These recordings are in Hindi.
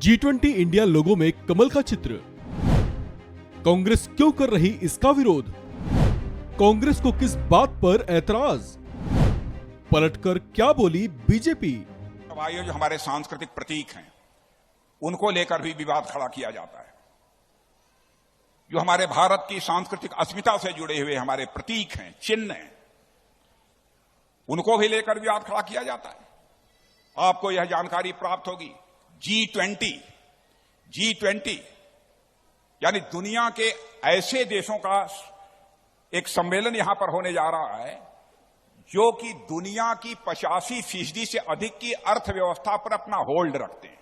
G20 इंडिया लोगो में कमल का चित्र। कांग्रेस क्यों कर रही इसका विरोध? कांग्रेस को किस बात पर ऐतराज? पलटकर क्या बोली बीजेपी? जो हमारे सांस्कृतिक प्रतीक हैं उनको लेकर भी विवाद खड़ा किया जाता है। जो हमारे भारत की सांस्कृतिक अस्मिता से जुड़े हुए हमारे प्रतीक हैं, चिन्ह हैं, उनको भी लेकर विवाद खड़ा किया जाता है। आपको यह जानकारी प्राप्त होगी, G20 यानी दुनिया के ऐसे देशों का एक सम्मेलन यहां पर होने जा रहा है जो कि दुनिया की 85% से अधिक की अर्थव्यवस्था पर अपना होल्ड रखते हैं।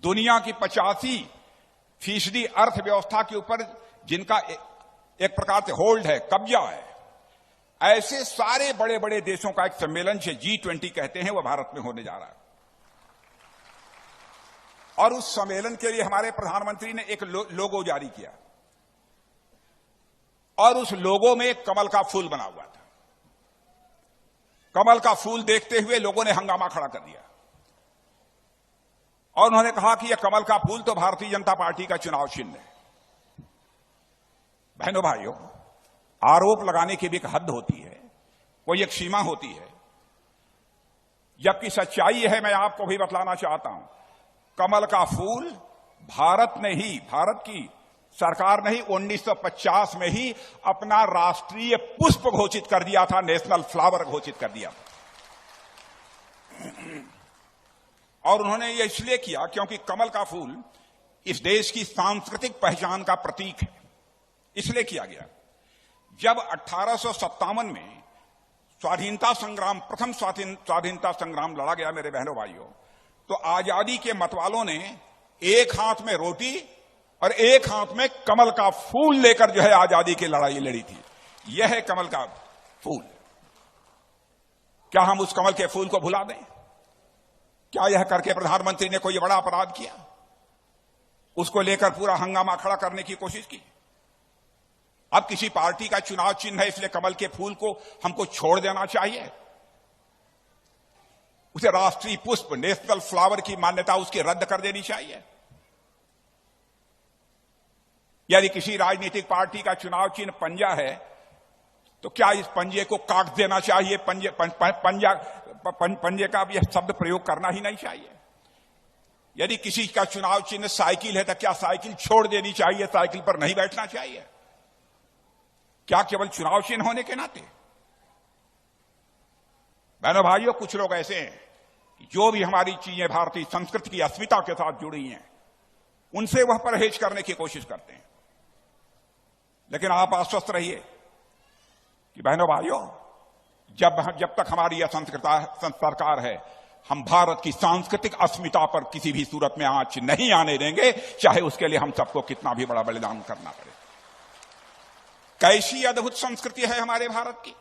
दुनिया की 85% अर्थव्यवस्था के ऊपर जिनका एक प्रकार से होल्ड है, कब्जा है, ऐसे सारे बड़े बड़े देशों का एक सम्मेलन से G20 कहते हैं, वह भारत में होने जा रहा है। और उस सम्मेलन के लिए हमारे प्रधानमंत्री ने एक लोगो जारी किया और उस लोगो में एक कमल का फूल बना हुआ था। कमल का फूल देखते हुए लोगों ने हंगामा खड़ा कर दिया और उन्होंने कहा कि यह कमल का फूल तो भारतीय जनता पार्टी का चुनाव चिन्ह है। बहनों भाइयों, आरोप लगाने की भी एक हद होती है, कोई एक सीमा होती है, जबकि सच्चाई है। मैं आपको भी बतलाना चाहता हूं, कमल का फूल भारत की सरकार ने ही 1950 में ही अपना राष्ट्रीय पुष्प घोषित कर दिया था, नेशनल फ्लावर घोषित कर दिया। और उन्होंने यह इसलिए किया क्योंकि कमल का फूल इस देश की सांस्कृतिक पहचान का प्रतीक है, इसलिए किया गया। जब 1857 में प्रथम स्वाधीनता संग्राम लड़ा गया मेरे बहनों भाइयों, तो आजादी के मतवालों ने एक हाथ में रोटी और एक हाथ में कमल का फूल लेकर जो है आजादी की लड़ाई लड़ी थी। यह है कमल का फूल। क्या हम उस कमल के फूल को भुला दें? क्या यह करके प्रधानमंत्री ने कोई बड़ा अपराध किया? उसको लेकर पूरा हंगामा खड़ा करने की कोशिश की। अब किसी पार्टी का चुनाव चिन्ह है, इसलिए कमल के फूल को हमको छोड़ देना चाहिए? उसे राष्ट्रीय पुष्प, नेशनल फ्लावर की मान्यता उसकी रद्द कर देनी चाहिए? यदि किसी राजनीतिक पार्टी का चुनाव चिन्ह पंजा है तो क्या इस पंजे को काट देना चाहिए? पंजे का भी शब्द प्रयोग करना ही नहीं चाहिए। यदि किसी का चुनाव चिन्ह साइकिल है तो क्या साइकिल छोड़ देनी चाहिए? साइकिल पर नहीं बैठना चाहिए? क्या केवल चुनाव चिन्ह होने के नाते? बहनों भाइयों, कुछ लोग ऐसे हैं कि जो भी हमारी चीजें भारतीय संस्कृति की अस्मिता के साथ जुड़ी हैं, उनसे वह परहेज करने की कोशिश करते हैं। लेकिन आप आश्वस्त रहिए कि बहनों भाइयों, जब तक हमारी यह सरकार है, हम भारत की सांस्कृतिक अस्मिता पर किसी भी सूरत में आंच नहीं आने देंगे, चाहे उसके लिए हम सबको कितना भी बड़ा बलिदान करना पड़े। कैसी अद्भुत संस्कृति है हमारे भारत की।